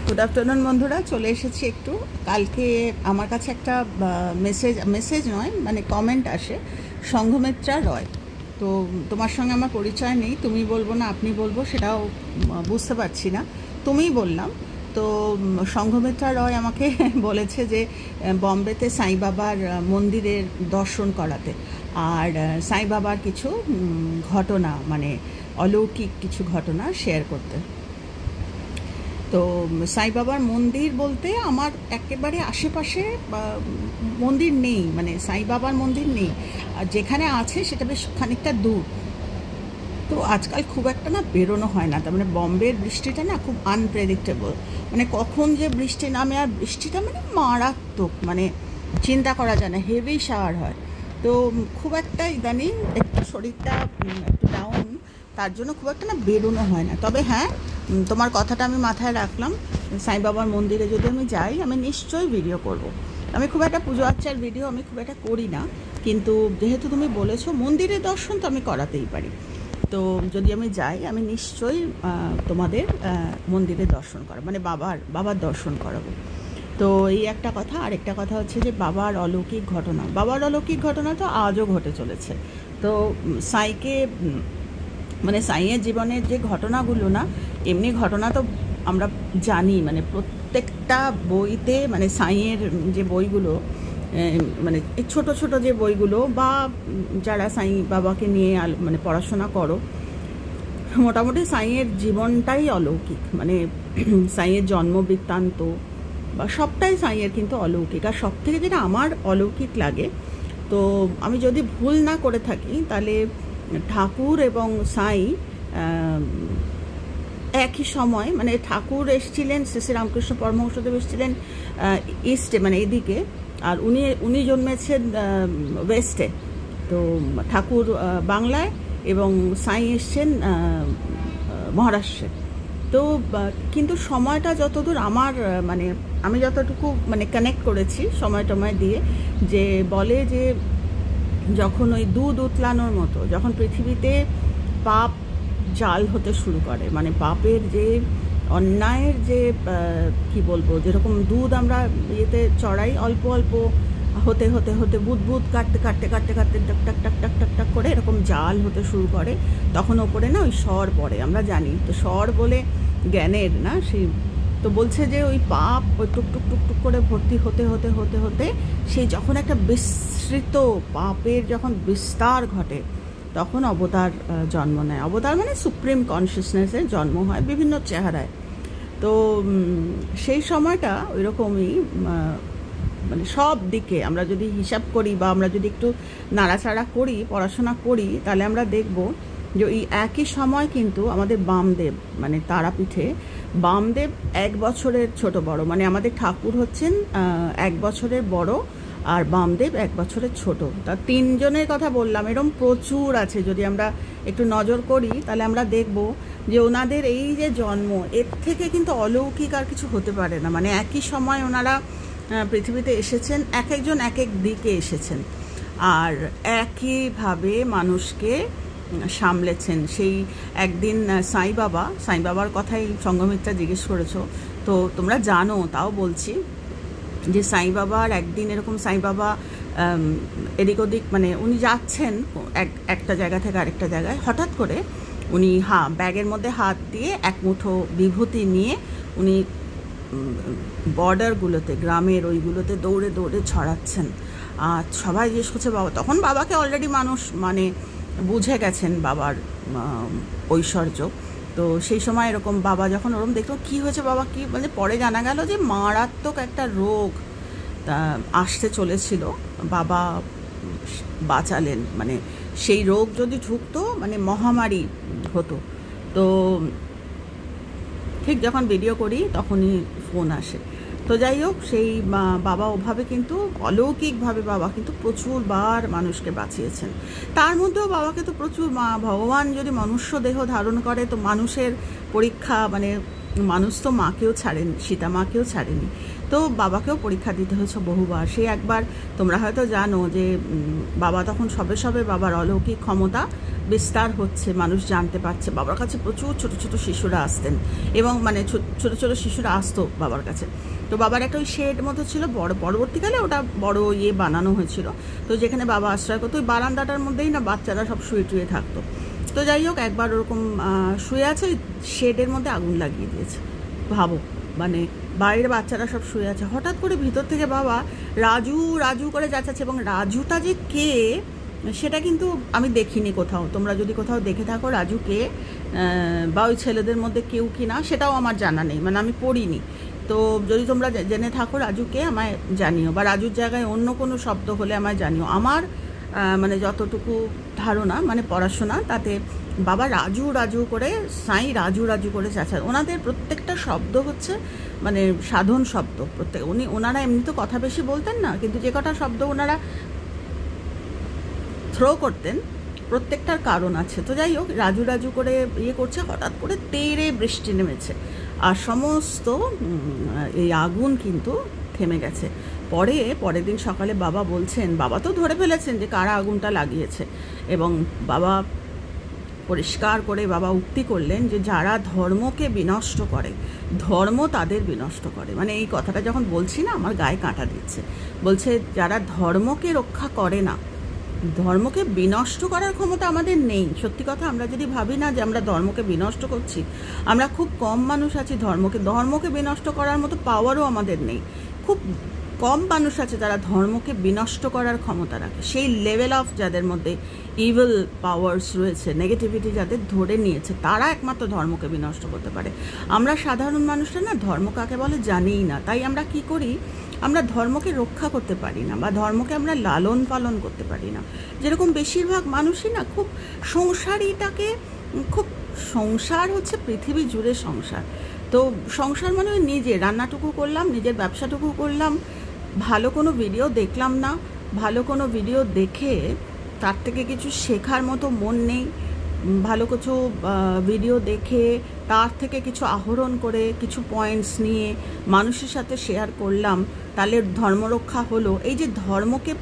Good afternoon বন্ধুরা, চলে এসেছি একটু। কালকে আমার কাছে একটা মেসেজ নয় মানে কমেন্ট আসে, সংঘমিত্রা রয়। তো তোমার সঙ্গে আমার পরিচয় নেই, তুমি বলবো না আপনি বলবো সেটাও বুঝতে পারছি না, তুমিই বললাম। তো সংঘমিত্রা রয় আমাকে বলেছে যে বম্বেতে সাই বাবার মন্দিরের দর্শন করাতে, আর সাই বাবার কিছু ঘটনা মানে অলৌকিক কিছু ঘটনা শেয়ার করতে। তো সাই বাবার মন্দির বলতে আমার একেবারে আশেপাশে মন্দির নেই, মানে সাই বাবার মন্দির নেই, আর যেখানে আছে সেটা বেশ খানিকটা দূর। তো আজকাল খুব একটা না বেরোনো হয় না, তার মানে বম্বের বৃষ্টিটা না খুব আনপ্রেডিক্টেবল, মানে কখন যে বৃষ্টি নামে, আর বৃষ্টিটা মানে মারাত্মক, মানে চিন্তা করা যায় না, হেভি শাওয়ার হয়। তো খুব একটা ইদানিং একটু শরীরটা একটু ডাউন, তার জন্য খুব একটা না বেরোনো হয় না। তবে হ্যাঁ, তোমার কথাটা আমি মাথায় রাখলাম, সাই বাবার মন্দিরে যদি আমি যাই আমি নিশ্চয়ই ভিডিও করব। আমি খুব একটা পুজো আর্চার ভিডিও আমি খুব একটা করি না, কিন্তু যেহেতু তুমি বলেছো মন্দিরের দর্শন তো আমি করাতেই পারি। তো যদি আমি যাই আমি নিশ্চয়ই তোমাদের মন্দিরে দর্শন করা মানে বাবার দর্শন করাবো। তো এই একটা কথা। আরেকটা কথা হচ্ছে যে বাবার অলৌকিক ঘটনা তো আজও ঘটে চলেছে। তো সাইকে মানে সাইয়ের জীবনের যে ঘটনাগুলো না, এমনি ঘটনা তো আমরা জানি, মানে প্রত্যেকটা বইতে, মানে সাইয়ের যে বইগুলো মানে এই ছোটো ছোটো যে বইগুলো, বা যারা সাই বাবাকে নিয়ে মানে পড়াশোনা করো, মোটামুটি সাইয়ের জীবনটাই অলৌকিক, মানে সাইয়ের জন্ম বৃত্তান্ত বা সবটাই সাইয়ের কিন্তু অলৌকিক। আর সব থেকে যেটা আমার অলৌকিক লাগে, তো আমি যদি ভুল না করে থাকি তাহলে ঠাকুর এবং সাই একই সময়, মানে ঠাকুর এসেছিলেন, শ্রী রামকৃষ্ণ পরমহংসদেব এসেছিলেন ইস্টে মানে এদিকে, আর উনি জন্মেছেন ওয়েস্টে। তো ঠাকুর বাংলায় এবং সাই এসছেন মহারাষ্ট্রে। তো কিন্তু সময়টা যতদূর আমার মানে আমি যতটুকু মানে কানেক্ট করেছি সময় দিয়ে, যে বলে যে যখন ওই দুধ উতলানোর মতো, যখন পৃথিবীতে পাপ জাল হতে শুরু করে, মানে পাপের যে অন্যায়ের যে কি বলবো, যেরকম দুধ আমরা ইয়েতে চড়াই অল্প অল্প হতে হতে হতে বুদবুদ কাটতে কাটতে কাটতে কাটতে টাক টাক টাক টাক টাক টাক করে এরকম জাল হতে শুরু করে, তখন ওপরে না ওই স্বর পড়ে, আমরা জানি তো স্বর বলে জ্ঞানের না সেই। তো বলছে যে ওই পাপ ওই টুক টুক টুক টুক করে ভর্তি হতে হতে হতে হতে সেই যখন একটা বিস্তৃত পাপের যখন বিস্তার ঘটে, তখন অবতার জন্ম নেয়। অবতার মানে সুপ্রিম কনসিয়াসনেসের জন্ম হয় বিভিন্ন চেহারায়। তো সেই সময়টা ওই রকমই, মানে সব দিকে আমরা যদি হিসাব করি বা আমরা যদি একটু নাড়াচাড়া করি, পড়াশোনা করি, তাহলে আমরা দেখব যে এই একই সময় কিন্তু আমাদের বামদেব মানে তারাপীঠে বামদেব 1 বছরের ছোট বড়, মানে আমাদের ঠাকুর হচ্ছেন 1 বছরের বড় আর বামদেব 1 বছরের ছোট। তা 3 জনের কথা বললাম, এরকম প্রচুর আছে। যদি আমরা একটু নজর করি তাহলে আমরা দেখব যে ওনাদের এই যে জন্ম, এর থেকে কিন্তু অলৌকিক আর কিছু হতে পারে না। মানে একই সময় ওনারা পৃথিবীতে এসেছেন, এক একজন এক এক দিকে এসেছেন, আর একইভাবে মানুষকে সামলেছেন। সেই একদিন সাই বাবার কথাই সংঘমিত্রা জিজ্ঞেস করেছো, তো তোমরা জানো তাও বলছি যে সাই বাবার একদিন এরকম, সাই বাবা এদিক ওদিক মানে উনি যাচ্ছেন একটা জায়গা থেকে আরেকটা জায়গায়, হঠাৎ করে উনি ব্যাগের মধ্যে হাত দিয়ে এক মুঠো বিভূতি নিয়ে উনি বর্ডারগুলোতে, গ্রামের ওইগুলোতে দৌড়ে দৌড়ে ছড়াচ্ছেন। আর সবাই জিজ্ঞেস করছে বাবা, তখন বাবাকে অলরেডি মানুষ মানে বুঝে গেছেন বাবার ঐশ্বর্য। তো সেই সময় এরকম বাবা যখন ওরকম দেখলো, কী হয়েছে বাবা, কি মানে, পরে জানা গেল যে মারাত্মক একটা রোগ আসতে চলেছিল, বাবা বাঁচালেন। মানে সেই রোগ যদি ঢুকতো মানে মহামারী হতো। তো ঠিক যখন ভিডিও করি তখনই ফোন আসে। তো যাই হোক, সেই বাবা ওভাবে কিন্তু অলৌকিকভাবে বাবা কিন্তু প্রচুরবার মানুষকে বাঁচিয়েছেন। তার মধ্যেও বাবাকে তো প্রচুর ভগবান যদি মনুষ্য দেহ ধারণ করে, তো মানুষের পরীক্ষা, মানে মানুষ তো মাকেও ছাড়েন, সীতা মাকেও ছাড়েনি, তো বাবাকেও পরীক্ষা দিতে হয়েছে বহুবার। সেই একবার তোমরা হয়তো জানো যে বাবা তখন সবে সবে বাবার অলৌকিক ক্ষমতা বিস্তার হচ্ছে, মানুষ জানতে পারছে। বাবার কাছে প্রচুর ছোট ছোট শিশুরা আসতেন, এবং মানে ছোট ছোট শিশুরা আসতো বাবার কাছে। তো বাবার একটা ওই শেড মতো ছিল, বড়, পরবর্তীকালে ওটা বড় ইয়ে বানানো হয়েছিল। তো যেখানে বাবা আশ্রয় করতো ওই বারান্দাটার মধ্যেই না বাচ্চারা সব শুয়ে টুয়ে থাকতো। তো যাই হোক, একবার ওরকম শুয়ে আছে, ওই শেডের মধ্যে আগুন লাগিয়ে দিয়েছে। ভাবো, মানে বাইরে বাচ্চারা সব শুয়ে আছে, হঠাৎ করে ভিতর থেকে বাবা রাজু রাজু করে যাচ্ছে। এবং রাজুটা যে কে সেটা কিন্তু আমি দেখিনি কোথাও। তোমরা যদি কোথাও দেখে থাকো রাজু কে, বা ওই ছেলেদের মধ্যে কেউ কি না, সেটাও আমার জানা নেই, মানে আমি পড়িনি। তো যদি তোমরা জেনে থাকো রাজু কে, আমায় জানিও, বা রাজুর জায়গায় অন্য কোনো শব্দ হলে আমায় জানিও। আমার মানে যতটুকু ধারণা, মানে পড়াশোনা, তাতে বাবা রাজু রাজু করে, সাই রাজু রাজু করে চাচা। ওনাদের প্রত্যেকটা শব্দ হচ্ছে মানে সাধন শব্দ। ওনারা এমনি তো কথা বেশি বলতেন না, কিন্তু যে কটা শব্দ ওনারা থ্রো করতেন প্রত্যেকটার কারণ আছে। তো যাই হোক, রাজু রাজু করে ইয়ে করছে, হঠাৎ করে তেড়ে বৃষ্টি নেমেছে, আর সমস্ত এই আগুন কিন্তু থেমে গেছে। পরের দিন সকালে বাবা বলছেন, বাবা তো ধরে ফেলেছেন যে কারা আগুনটা লাগিয়েছে, এবং বাবা পরিষ্কার করে বাবা উক্তি করলেন যে যারা ধর্মকে বিনষ্ট করে, ধর্ম তাদের বিনষ্ট করে। মানে এই কথাটা যখন বলছি না, আমার গায়ে কাঁটা দিচ্ছে। বলছে যারা ধর্মকে রক্ষা করে না, ধর্মকে বিনষ্ট করার ক্ষমতা আমাদের নেই। সত্যি কথা, আমরা যদি ভাবি না যে আমরা ধর্মকে বিনষ্ট করছি, আমরা খুব কম মানুষ আছি ধর্মকে বিনষ্ট করার মতো পাওয়ারও আমাদের নেই। খুব কম মানুষ আছে যারা ধর্মকে বিনষ্ট করার ক্ষমতা রাখে। সেই লেভেল অফ যাদের মধ্যে ইভিল পাওয়ার্স রয়েছে, নেগেটিভিটি যাদের ধরে নিয়েছে, তারা একমাত্র ধর্মকে বিনষ্ট করতে পারে। আমরা সাধারণ মানুষরা না ধর্ম কাকে বলে জানিই না, তাই আমরা কি করি, আমরা ধর্মকে রক্ষা করতে পারি না, বা ধর্মকে আমরা লালন পালন করতে পারি না। যেরকম বেশিরভাগ মানুষই না খুব সংসার হচ্ছে পৃথিবী জুড়ে সংসার। তো সংসার মানে ওই নিজে রান্নাটুকু করলাম, নিজের ব্যবসাটুকু করলাম, ভালো কোনো ভিডিও দেখলাম না, ভালো কোনো ভিডিও দেখে তার থেকে কিছু শেখার মতো মন নেই। ভালো কিছু ভিডিও দেখে তার থেকে কিছু আহরণ করে কিছু পয়েন্টস নিয়ে মানুষের সাথে শেয়ার করলাম, তাহলে ধর্মরক্ষা হলো। এই যে ধর্মকে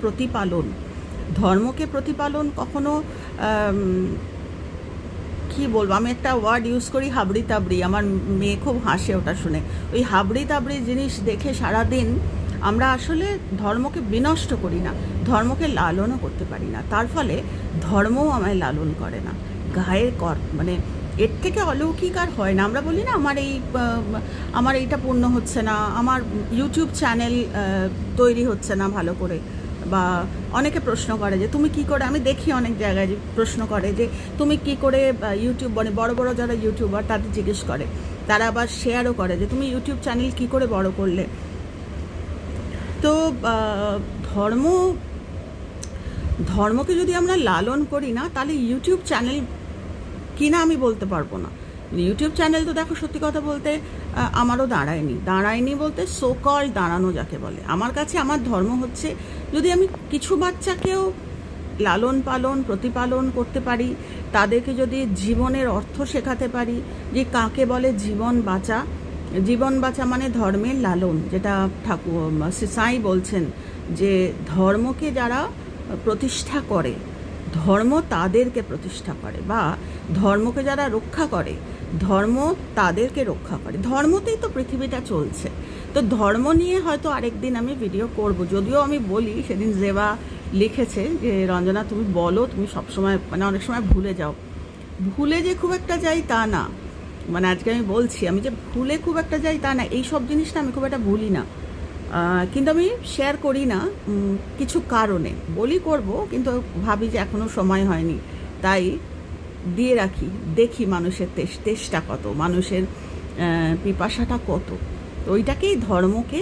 প্রতিপালন কখনো কি বলবো, আমি একটা ওয়ার্ড ইউজ করি, হাবড়ি তাবড়ি। আমার মেয়ে খুব হাসে ওটা শুনে। ওই হাবড়ি তাবড়ি জিনিস দেখে সারাদিন আমরা আসলে ধর্মকে বিনষ্ট করি না, ধর্মকে লালনও করতে পারি না। তার ফলে ধর্মও আমায় লালন করে না। গায়ের মানে এর থেকে অলৌকিক আর হয় না। আমরা বলি না আমার এইটা পূর্ণ হচ্ছে না, আমার ইউটিউব চ্যানেল তৈরি হচ্ছে না ভালো করে, বা অনেকে প্রশ্ন করে যে তুমি কি করে, আমি দেখি অনেক জায়গায় যে প্রশ্ন করে যে তুমি কি করে ইউটিউব, মানে বড় বড় যারা ইউটিউবার তাদের জিজ্ঞেস করে, তারা আবার শেয়ারও করে যে তুমি ইউটিউব চ্যানেল কি করে বড় করলে। তো ধর্মকে যদি আমরা লালন করি না, তাহলে ইউটিউব চ্যানেল কিনা আমি বলতে পারবো না। ইউটিউব চ্যানেল তো দেখো, সত্যি কথা বলতে আমারও দাঁড়ায়নি বলতে সো কল দাঁড়ানো যাকে বলে। আমার কাছে আমার ধর্ম হচ্ছে, যদি আমি কিছু বাচ্চাকেও লালন পালন প্রতিপালন করতে পারি, তাদেরকে যদি জীবনের অর্থ শেখাতে পারি, যে কাকে বলে জীবন বাঁচা মানে ধর্মের লালন, যেটা সাই বলছেন যে ধর্মকে যারা প্রতিষ্ঠা করে, ধর্ম তাদেরকে প্রতিষ্ঠা করে, বা ধর্মকে যারা রক্ষা করে, ধর্ম তাদেরকে রক্ষা করে। ধর্মতেই তো পৃথিবীটা চলছে। তো ধর্ম নিয়ে হয়তো আরেকদিন আমি ভিডিও করব। যদিও আমি বলি, সেদিন জেবা লিখেছে যে রঞ্জনা তুমি বলো, তুমি সবসময় মানে অনেক সময় ভুলে যে খুব একটা যাই তা না, মানে আজকে আমি বলছি আমি যে ভুলে খুব একটা যাই তা না, এই সব জিনিসটা আমি খুব একটা ভুলি না, কিন্তু আমি শেয়ার করি না কিছু কারণে। করব, কিন্তু ভাবি যে এখনও সময় হয়নি, তাই দিয়ে রাখি। দেখি মানুষের তেষ্টা কত, মানুষের পিপাসাটা কত। তো ওইটাকেই ধর্মকে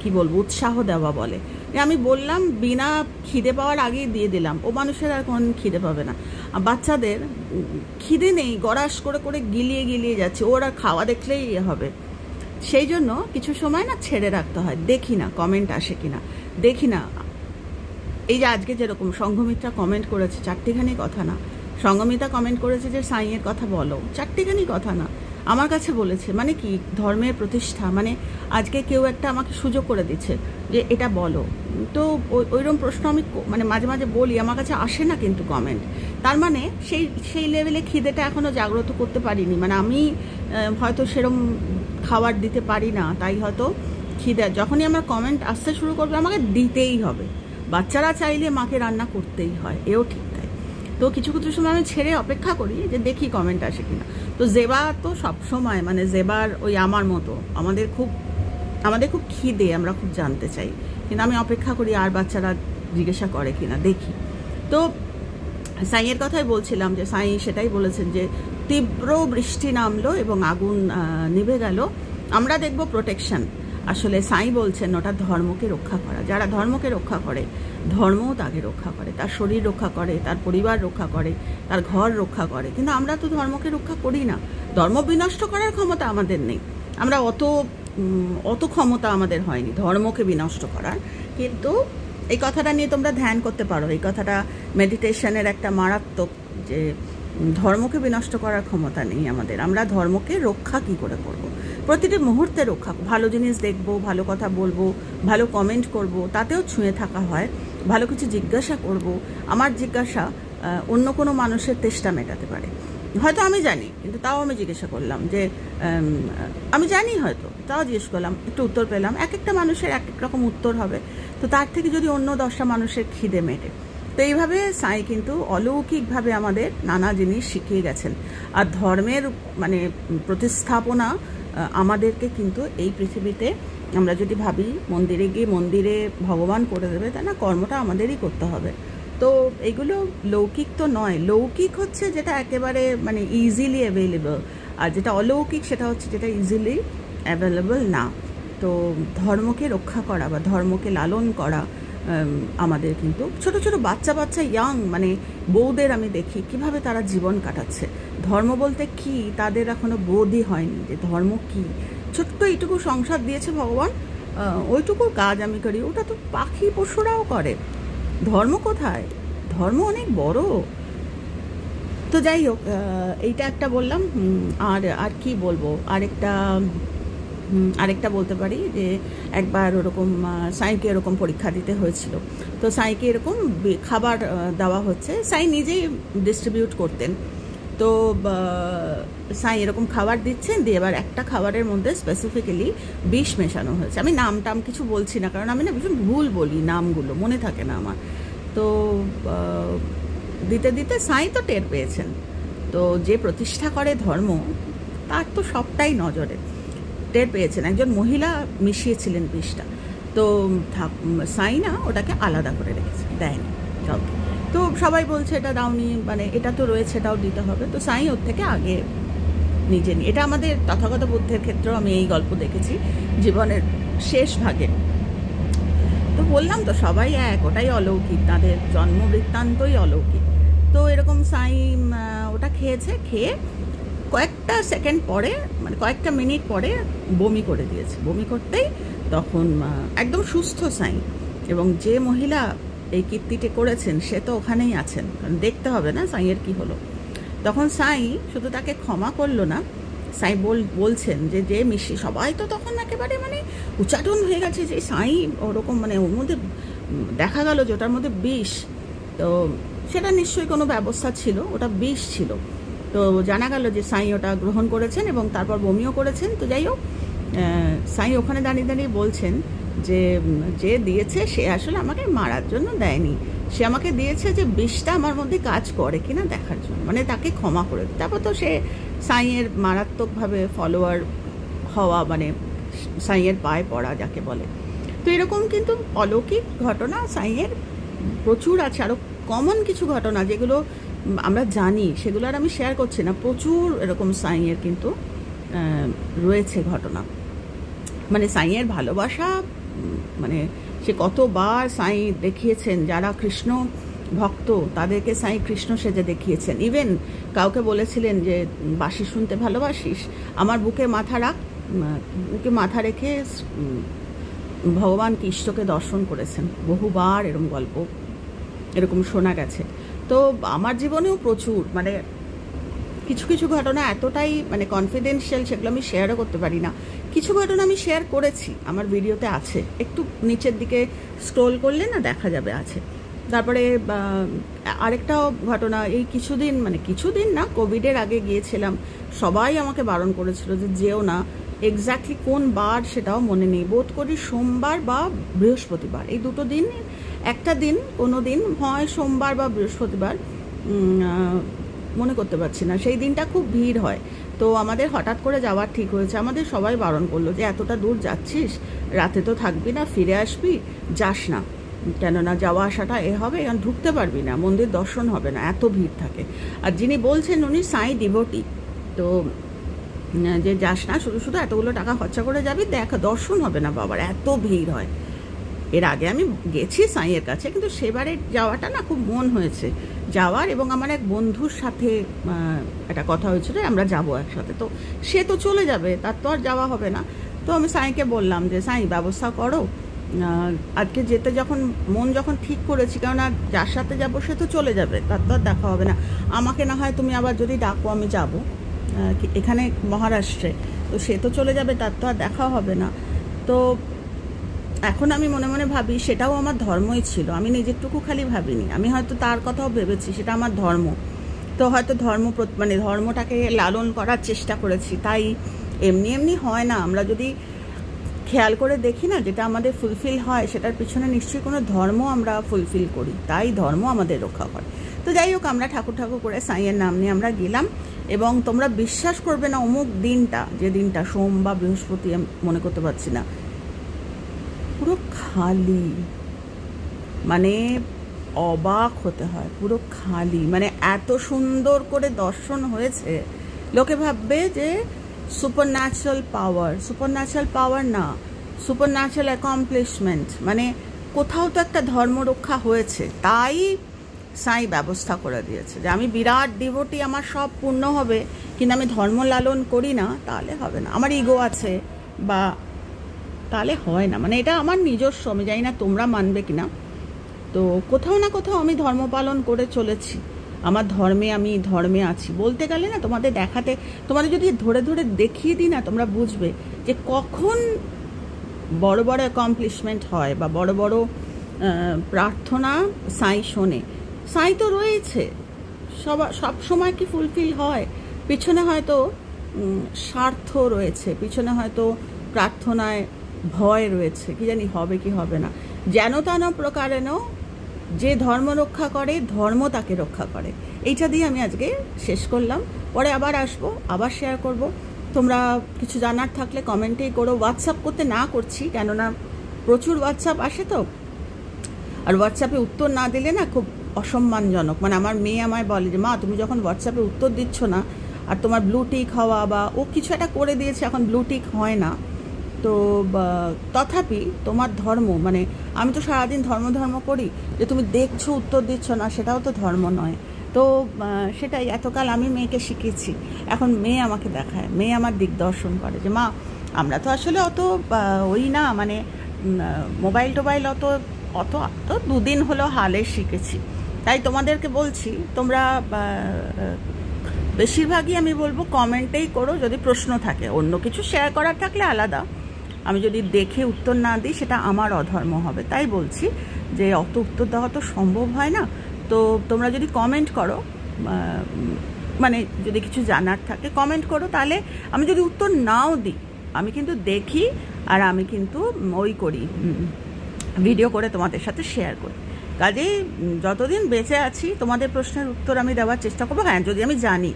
কি বলবো, উৎসাহ দেওয়া বলে। আমি বললাম বিনা খিদে পাওয়ার আগেই দিয়ে দিলাম, ও মানুষের আর কোন খিদে পাবে না। বাচ্চাদের খিদে নেই, গড়াস করে করে গিলিয়ে যাচ্ছে, ওরা খাওয়া দেখলেই হবে। সেই জন্য কিছু সময় না ছেড়ে রাখতে হয়, দেখি না কমেন্ট আসে কিনা, দেখি না। এই যে আজকে যেরকম সংঘমিত্রা কমেন্ট করেছে, 4টিখানি কথা না। সংঘমিত্রা কমেন্ট করেছে যে সাইয়ের কথা বলো, 4টিখানি কথা না। আমার কাছে বলেছে, মানে কি ধর্মের প্রতিষ্ঠা, মানে আজকে কেউ একটা আমাকে সুযোগ করে দিচ্ছে যে এটা বলো। তো ওইরকম প্রশ্ন আমি মানে মাঝে মাঝে বলি, আমার কাছে আসে না কিন্তু কমেন্ট। তার মানে সেই লেভেলে খিদেটা এখনও জাগ্রত করতে পারিনি, মানে আমি হয়তো সেরম খাবার দিতে পারি না, তাই হয়তো খিদে যখনই আমার কমেন্ট আসতে শুরু করবে আমাকে দিতেই হবে। বাচ্চারা চাইলে মাকে রান্না করতেই হয়, এও ঠিক তাই। তো কিছু কিছু সময় আমি ছেড়ে অপেক্ষা করি যে দেখি কমেন্ট আসে কিনা। তো জেবা তো সবসময়, মানে জেবার ওই আমার মতো আমাদের খুব খিদে, আমরা খুব জানতে চাই, কিন্তু আমি অপেক্ষা করি আর বাচ্চারা জিজ্ঞাসা করে কিনা, দেখি। তো সাইয়ের কথাই বলছিলাম যে সাই সেটাই বলেছেন যে তীব্র বৃষ্টি নামলো এবং আগুন নিভে গেল, আমরা দেখব প্রোটেকশন। আসলে সাই বলছেন ওটা ধর্মকে রক্ষা করা। যারা ধর্মকে রক্ষা করে, ধর্মও তাকে রক্ষা করে, তার শরীর রক্ষা করে, তার পরিবার রক্ষা করে, তার ঘর রক্ষা করে। কিন্তু আমরা তো ধর্মকে রক্ষা করি না। ধর্ম বিনষ্ট করার ক্ষমতা আমাদের নেই, আমরা অত ক্ষমতা আমাদের হয়নি ধর্মকে বিনষ্ট করার। কিন্তু এই কথাটা নিয়ে তোমরা ধ্যান করতে পারো, এই কথাটা মেডিটেশনের একটা মারাত্মক, যে ধর্মকে বিনষ্ট করার ক্ষমতা নেই আমাদের। আমরা ধর্মকে রক্ষা কি করে করব? প্রতিটি মুহূর্তে রক্ষা, ভালো জিনিস দেখব, ভালো কথা বলবো, ভালো কমেন্ট করব, তাতেও ছুঁয়ে থাকা হয়, ভালো কিছু জিজ্ঞাসা করব। আমার জিজ্ঞাসা অন্য কোনো মানুষের তেষ্টা মেটাতে পারে, হয়তো আমি জানি, কিন্তু তাও আমি জিজ্ঞাসা করলাম যে আমি জানি হয়তো, তাও জিজ্ঞেস করলাম, একটু উত্তর পেলাম। এক একটা মানুষের এক এক রকম উত্তর হবে, তো তার থেকে যদি অন্য 10টা মানুষের খিদে মেটে। তো এইভাবে সাই কিন্তু অলৌকিকভাবে আমাদের নানা জিনিস শিখিয়ে গেছেন। আর ধর্মের মানে প্রতিস্থাপনা আমাদেরকে কিন্তু এই পৃথিবীতে, আমরা যদি ভাবি মন্দিরে গিয়ে মন্দিরে ভগবান করে দেবে, তাই না, কর্মটা আমাদেরই করতে হবে। তো এগুলো লৌকিক তো নয়, লৌকিক হচ্ছে যেটা একেবারে মানে ইজিলি অ্যাভেলেবল, আর যেটা অলৌকিক সেটা হচ্ছে যেটা ইজিলি অ্যাভেলেবল না। তো ধর্মকে রক্ষা করা বা ধর্মকে লালন করা আমাদের কিন্তু ছোট ছোট বাচ্চা ইয়াং মানে বউদের আমি দেখি কিভাবে তারা জীবন কাটাচ্ছে। ধর্ম বলতে কি তাদের এখনো বোধই হয়নি যে ধর্ম কি। ছোট্ট এইটুকু সংসার দিয়েছে ভগবান, ওইটুকু কাজ আমি করি, ওটা তো পাখি পশুরাও করে। ধর্ম কোথায়? ধর্ম অনেক বড়। তো যাই হোক, এইটা একটা বললাম। আর কি বলবো, আরেকটা বলতে পারি যে একবার ওরকম সাইকে এরকম পরীক্ষা দিতে হয়েছিল। তো সাইকে এরকম খাবার দেওয়া হচ্ছে, সাই নিজেই ডিস্ট্রিবিউট করতেন। তো সাই এরকম খাবার দিচ্ছেন, দিয়ে এবার একটা খাবারের মধ্যে স্পেসিফিক্যালি বিষ মেশানো হয়েছে। আমি নাম কিছু বলছি না, কারণ আমি না ভীষণ ভুল বলি, নামগুলো মনে থাকে না আমার। তো দিতে দিতে সাই তো টের পেয়েছেন। তো যে প্রতিষ্ঠা করে ধর্ম তার তো সবটাই নজরে, টের পেয়েছেন। একজন মহিলা মিশিয়েছিলেন বিষটা, তো সাই না ওটাকে আলাদা করে রেখেছে, দেয়নি কাউকে। তো সবাই বলছে এটা দাওনি, মানে এটা তো রয়েছে, এটাও দিতে হবে। তো সাই ওর থেকে আগে নিজে নিয়ে, এটা আমাদের তথাগত বুদ্ধের ক্ষেত্রেও আমি এই গল্প দেখেছি জীবনের শেষ ভাগে। তো বললাম তো সবাই এক, ওটাই অলৌকিক, তাদের জন্ম বৃত্তান্তই অলৌকিক। তো এরকম সাই ওটা খেয়েছে, খেয়ে কয়েকটা সেকেন্ড পরে, মানে কয়েকটা মিনিট পরে বমি করে দিয়েছে। বমি করতেই তখন একদম সুস্থ সাই, এবং যে মহিলা এই কীর্তিটি করেছেন সে তো ওখানেই আছেন, কারণ দেখতে হবে না সাইয়ের কি হলো। তখন সাই শুধু তাকে ক্ষমা করলো না, সাই বলছেন যে মিশি, সবাই তো তখন একেবারে মানে উচ্চাটন হয়ে গেছে যে সাই ওরকম, মানে ওর মধ্যে দেখা গেল যে ওটার মধ্যে বিষ। তো সেটা নিশ্চয়ই কোনো ব্যবস্থা ছিল, ওটা বিষ ছিল। তো জানা গেল যে সাই ওটা গ্রহণ করেছেন এবং তারপর বমিও করেছেন। তো যাই হোক, সাই ওখানে দাঁড়িয়ে দাঁড়িয়ে বলছেন যে দিয়েছে সে আসলে আমাকে মারার জন্য দেয়নি, সে আমাকে দিয়েছে যে বিষটা আমার মধ্যে কাজ করে কিনা দেখার জন্য, মানে তাকে ক্ষমা করে। তারপর তো সে সাইয়ের মারাত্মকভাবে ফলোয়ার হওয়া, মানে সাইয়ের পায়ে পড়া যাকে বলে। তো এরকম কিন্তু অলৌকিক ঘটনা সাইয়ের প্রচুর আছে, আরও কমন কিছু ঘটনা যেগুলো আমরা জানি, সেগুলো আর আমি শেয়ার করছি না। প্রচুর এরকম সাইয়ের কিন্তু রয়েছে ঘটনা। মানে সাইয়ের ভালোবাসা, মানে সে কতবার সাই দেখিয়েছেন, যারা কৃষ্ণ ভক্ত তাদেরকে সাই কৃষ্ণ সেজে দেখিয়েছেন। ইভেন কাউকে বলেছিলেন যে বাঁশি শুনতে ভালোবাসিস, আমার বুকে মাথা রাখ, বুকে মাথা রেখে ভগবান কৃষ্ণকে দর্শন করেছেন। বহুবার এরকম গল্প এরকম শোনা গেছে। তো আমার জীবনেও প্রচুর, মানে কিছু কিছু ঘটনা এতটাই মানে কনফিডেন্সিয়াল, সেগুলো আমি শেয়ারও করতে পারি না। কিছু ঘটনা আমি শেয়ার করেছি, আমার ভিডিওতে আছে, একটু নিচের দিকে স্ক্রোল করলে না দেখা যাবে, আছে। তারপরে আরেকটা ঘটনা, এই কিছুদিন মানে কিছুদিন না, কোভিডের আগে গিয়েছিলাম, সবাই আমাকে বারণ করেছিল যে যেও না। এক্স্যাক্টলি কোন বার সেটাও মনে নেই, বোধ করি সোমবার বা বৃহস্পতিবার, এই দুটো দিন, একটা দিন কোনো দিন হয় সোমবার বা বৃহস্পতিবার, মনে করতে পারছি না। সেই দিনটা খুব ভিড় হয়, তো আমাদের হঠাৎ করে যাওয়ার ঠিক হয়েছে। আমাদের সবাই বারণ করলো যে এতটা দূর যাচ্ছিস, রাতে তো থাকবি না, ফিরে আসবি, যাস না, কেননা যাওয়া আসাটা হবে, কারণ ঢুকতে পারবি না, মন্দির দর্শন হবে না, এত ভিড় থাকে। আর যিনি বলছেন উনি সাই ডিভোটি, তো যে যাস না, শুধু শুধু এতগুলো টাকা খরচা করে যাবি, দর্শন হবে না বাবার, এত ভিড় হয়। এর আগে আমি গেছি সাইয়ের কাছে, কিন্তু সেবারে যাওয়াটা না খুব মন হয়েছে যাওয়ার, এবং আমার এক বন্ধুর সাথে একটা কথা হয়েছিল আমরা যাব একসাথে, তো সে তো চলে যাবে, তার তো আর যাওয়া হবে না। তো আমি সাইকে বললাম যে সাই ব্যবস্থা করো, আজকে যেতে মন যখন ঠিক করেছি, কেননা যার সাথে যাবো সে তো চলে যাবে, তার তো আর দেখা হবে না, আমাকে না হয় তুমি আবার যদি ডাকো আমি যাব, এখানে মহারাষ্ট্রে, তো সে তো চলে যাবে, তার তো আর দেখা হবে না। তো এখন আমি মনে মনে ভাবি সেটাও আমার ধর্মই ছিল, আমি নিজেরটুকু খালি ভাবিনি, আমি হয়তো তার কথাও ভেবেছি, সেটা আমার ধর্ম, তো হয়তো মানে ধর্মটাকে লালন করার চেষ্টা করেছি। তাই এমনি এমনি হয় না, আমরা যদি খেয়াল করে দেখি না, যেটা আমাদের ফুলফিল হয় সেটার পিছনে নিশ্চয়ই কোনো ধর্ম আমরা ফুলফিল করি, তাই ধর্ম আমাদের রক্ষা করে। তো যাই হোক, আমরা ঠাকুর করে সাইয়ের নাম নিয়ে আমরা গেলাম, এবং তোমরা বিশ্বাস করবে না, অমুক দিনটা, যে দিনটা সোম বা বৃহস্পতি আমি মনে করতে পারছি না, পুরো খালি, মানে অবাক হতে হয়, পুরো খালি, মানে এত সুন্দর করে দর্শন হয়েছে। লোকে ভাববে যে সুপারন্যাচারাল পাওয়ার না, সুপারন্যাচারাল অ্যাকমপ্লিশমেন্ট, মানে কোথাও তো একটা ধর্ম রক্ষা হয়েছে, তাই সাই ব্যবস্থা করে দিয়েছে যে আমি বিরাট ডিভোটি, আমার সব পূর্ণ হবে, কিন্তু আমি ধর্ম লালন করি না, তাহলে হবে না, আমার ইগো আছে বা তাহলে হয় না, মানে এটা আমার নিজস্ব, আমি জানি না তোমরা মানবে কিনা। তো কোথাও না কোথাও আমি ধর্ম পালন করে চলেছি, আমার ধর্মে, আমি ধর্মে আছি বলতে গেলে না, তোমাদের যদি ধরে ধরে দেখিয়ে দিই না, তোমরা বুঝবে যে কখন বড় বড় অ্যাকমপ্লিশমেন্ট হয় বা বড় বড় প্রার্থনা সাই শোনে। সাই তো রয়েছে, সব সময় কি ফুলফিল হয়? পিছনে হয়তো স্বার্থ রয়েছে, পিছনে হয়তো প্রার্থনায় ভয় রয়েছে, কি জানি হবে কি হবে না। যেন তেন প্রকারেণ যে ধর্ম রক্ষা করে, ধর্ম তাকে রক্ষা করে। এইটা দিয়ে আমি আজকে শেষ করলাম, পরে আবার আসবো, আবার শেয়ার করব। তোমরা কিছু জানার থাকলে কমেন্টেই করো, হোয়াটসঅ্যাপ করতে না করছি, কেননা প্রচুর হোয়াটসঅ্যাপ আসে, তো আর হোয়াটসঅ্যাপে উত্তর না দিলে না খুব অসম্মানজনক, মানে আমার মেয়ে আমায় বলে যে মা তুমি যখন হোয়াটসঅ্যাপে উত্তর দিচ্ছ না, আর তোমার ব্লুটিক হওয়া বা ও কিছু একটা করে দিয়েছে, এখন ব্লুটিক হয় না, তো তথাপি তোমার ধর্ম, মানে আমি তো সারাদিন ধর্ম করি, যে তুমি দেখছো উত্তর দিচ্ছ না, সেটাও তো ধর্ম নয়। তো সেটাই এতকাল আমি মেয়েকে শিখেছি, এখন মেয়ে আমাকে দেখায়, মেয়ে আমার দিগদর্শন করে যে মা আমরা তো আসলে অত ওই না, মানে মোবাইল টোবাইল অত দুদিন হলো হালে শিখেছি। তাই তোমাদেরকে বলছি, তোমরা বেশিরভাগই আমি বলবো কমেন্টেই করো, যদি প্রশ্ন থাকে, অন্য কিছু শেয়ার করার থাকলে আলাদা, আমি যদি দেখে উত্তর না দিই সেটা আমার অধর্ম হবে। তাই বলছি যে অত উত্তর দেওয়া তো সম্ভব হয় না, তো তোমরা যদি কমেন্ট করো, মানে যদি কিছু জানার থাকে কমেন্ট করো, তাহলে আমি যদি উত্তর নাও দিই, আমি কিন্তু দেখি, আর আমি কিন্তু ওই করি, ভিডিও করে তোমাদের সাথে শেয়ার করি। কাজেই যতদিন বেঁচে আছি তোমাদের প্রশ্নের উত্তর আমি দেওয়ার চেষ্টা করবো। হ্যাঁ, যদি আমি জানি,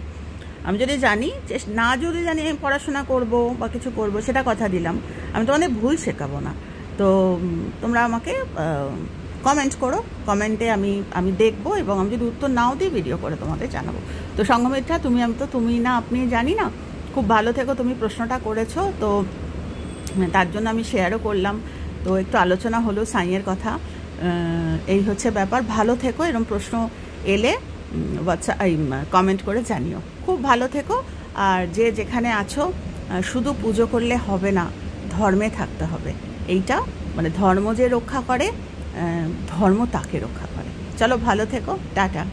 না যদি জানি আমি পড়াশোনা করব বা কিছু করব, সেটা কথা দিলাম, আমি তোমাদের ভুল শেখাবো না। তো তোমরা আমাকে কমেন্ট করো, কমেন্টে আমি দেখবো, এবং আমি যদি উত্তর নাও দিই ভিডিও করে তোমাদের জানাবো। তো সঙ্গমিত্রা, তুমি না আপনি জানি না, খুব ভালো থেকো, তুমি প্রশ্নটা করেছো, তো তার জন্য আমি শেয়ারও করলাম, তো একটু আলোচনা হলো সাইয়ের কথা। এই হচ্ছে ব্যাপার, ভালো থেকো, এরকম প্রশ্ন এলে কমেন্ট করে জানিও। খুব ভালো থেকো, আর যে যেখানে আছো, শুধু পুজো করলে হবে না, ধর্মে থাকতে হবে, এইটা মানে ধর্ম যে রক্ষা করে, ধর্ম তাকে রক্ষা করে। চলো ভালো থেকো, টাটা।